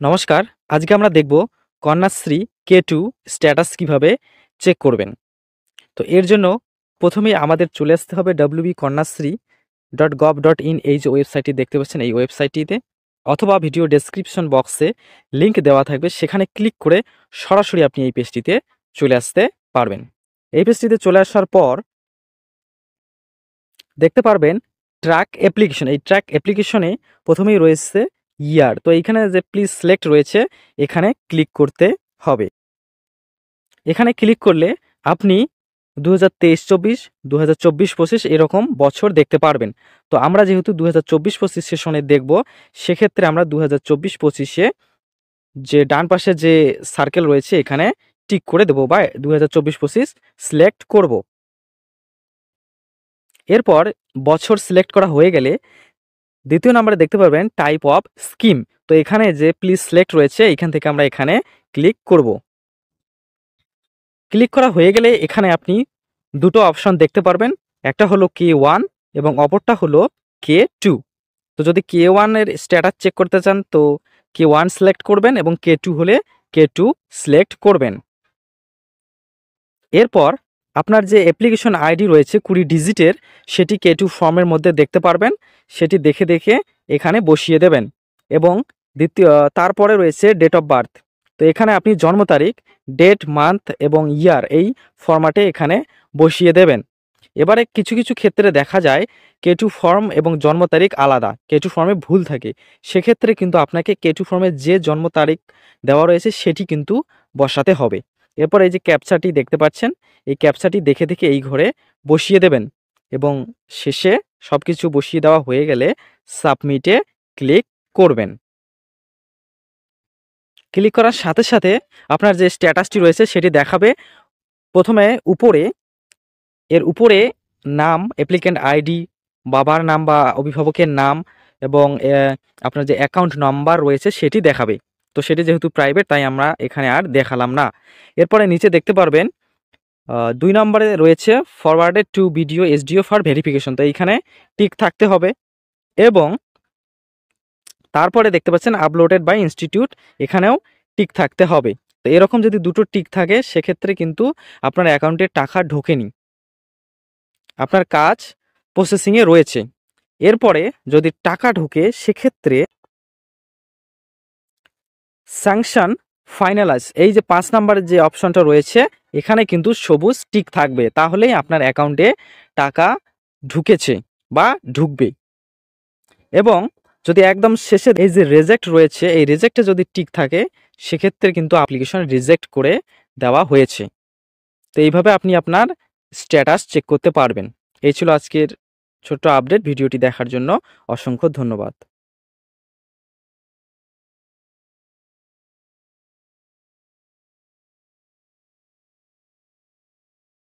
নমস্কার। আজকে আমরা দেখব কন্যাশ্রী K2 স্ট্যাটাস কিভাবে চেক করবেন। তো এর জন্য প্রথমেই আমাদের চলে আসতে হবে www.konnasri.gov.in এই যে ওয়েবসাইটটি দেখতে পাচ্ছেন এই ওয়েবসাইটটিতে, অথবা ভিডিও ডেসক্রিপশন বক্সে লিংক দেওয়া থাকবে, সেখানে ক্লিক করে সরাসরি আপনি এই পেজটিতে চলে আসতে পারবেন। এই পেজটিতে চলে আসার পর দেখতে পারবেন ট্র্যাক অ্যাপ্লিকেশন। এই ট্র্যাক অ্যাপ্লিকেশনে প্রথমেই রয়েছে ইয়ার। তো এইখানে যে প্লিজ সিলেক্ট রয়েছে এখানে ক্লিক করতে হবে। এখানে ক্লিক করলে আপনি 2023-24, 2024-25 এরকম বছর দেখতে পারবেন। তো আমরা যেহেতু 2024-25 সেশনে দেখব, সেক্ষেত্রে আমরা 2024-25-এ যে ডান পাশে যে সার্কেল রয়েছে এখানে টিক করে দেবো বা 2024-25 সিলেক্ট করব। এরপর বছর সিলেক্ট করা হয়ে গেলে দ্বিতীয় নম্বরে দেখতে পারবেন টাইপ অফ স্কিম। তো এখানে যে প্লিজ সিলেক্ট রয়েছে এখান থেকে আমরা এখানে ক্লিক করব। ক্লিক করা হয়ে গেলে এখানে আপনি দুটো অপশন দেখতে পারবেন, একটা হলো K1 এবং অপরটা হলো K2। তো যদি K1 এর স্ট্যাটাস চেক করতে চান তো K1 সিলেক্ট করবেন এবং K2 হলে K2 সিলেক্ট করবেন। এরপর আপনার যে অ্যাপ্লিকেশন আইডি রয়েছে 20 ডিজিটের, সেটি K2 ফর্মের মধ্যে দেখতে পারবেন। সেটি দেখে দেখে এখানে বসিয়ে দেবেন এবং তারপরে রয়েছে ডেট অফ বার্থ। তো এখানে আপনি জন্ম তারিখ, ডেট, মান্থ এবং ইয়ার এই ফরম্যাটে এখানে বসিয়ে দেবেন। এবারে কিছু কিছু ক্ষেত্রে দেখা যায় K2 ফর্ম এবং জন্ম তারিখ আলাদা, K2 ফর্মে ভুল থাকে। সেক্ষেত্রে কিন্তু আপনাকে K2 ফর্মে যে জন্ম তারিখ দেওয়া রয়েছে সেটি কিন্তু বসাতে হবে। এরপর এই যে ক্যাপচাটি দেখতে পাচ্ছেন, এই ক্যাপচাটি দেখে দেখে এই ঘরে বসিয়ে দেবেন এবং শেষে সব কিছু বসিয়ে দেওয়া হয়ে গেলে সাবমিটে ক্লিক করবেন। ক্লিক করার সাথে সাথে আপনার যে স্ট্যাটাসটি রয়েছে সেটি দেখাবে। প্রথমে এর উপরে নাম, অ্যাপ্লিক্যান্ট আইডি, বাবার নাম বা অভিভাবকের নাম এবং আপনার যে অ্যাকাউন্ট নাম্বার রয়েছে সেটি দেখাবে। তো সেটি যেহেতু প্রাইভেট তাই আমরা এখানে আর দেখালাম না। এরপরে নিচে দেখতে পারবেন 2 নম্বরে রয়েছে forwarded two video SDO for verification. তো এইখানে টিক থাকতে হবে এবং তারপরে দেখতে পাচ্ছেন আপলোডেড বাই ইনস্টিটিউট, এখানেও টিক থাকতে হবে। তো এরকম যদি দুটো টিক থাকে সেক্ষেত্রে কিন্তু আপনার অ্যাকাউন্টে টাকা ঢোকেনি, আপনার কাজ প্রসেসিংয়ে রয়েছে। এরপরে যদি টাকা ঢোকে সেক্ষেত্রে স্যাংশন ফাইনালাইজ এই যে 5 নম্বরের যে অপশনটা রয়েছে এখানে কিন্তু সবুজ টিক থাকবে, তাহলেই আপনার অ্যাকাউন্টে টাকা ঢুকেছে বা ঢুকবে। এবং যদি একদম শেষে এই যে রিজেক্ট রয়েছে এই রিজেক্টে যদি টিক থাকে সেক্ষেত্রে কিন্তু অ্যাপ্লিকেশন রিজেক্ট করে দেওয়া হয়েছে। তো এইভাবে আপনি আপনার স্ট্যাটাস চেক করতে পারবেন। এই ছিল আজকের ছোট্ট আপডেট। ভিডিওটি দেখার জন্য অসংখ্য ধন্যবাদ।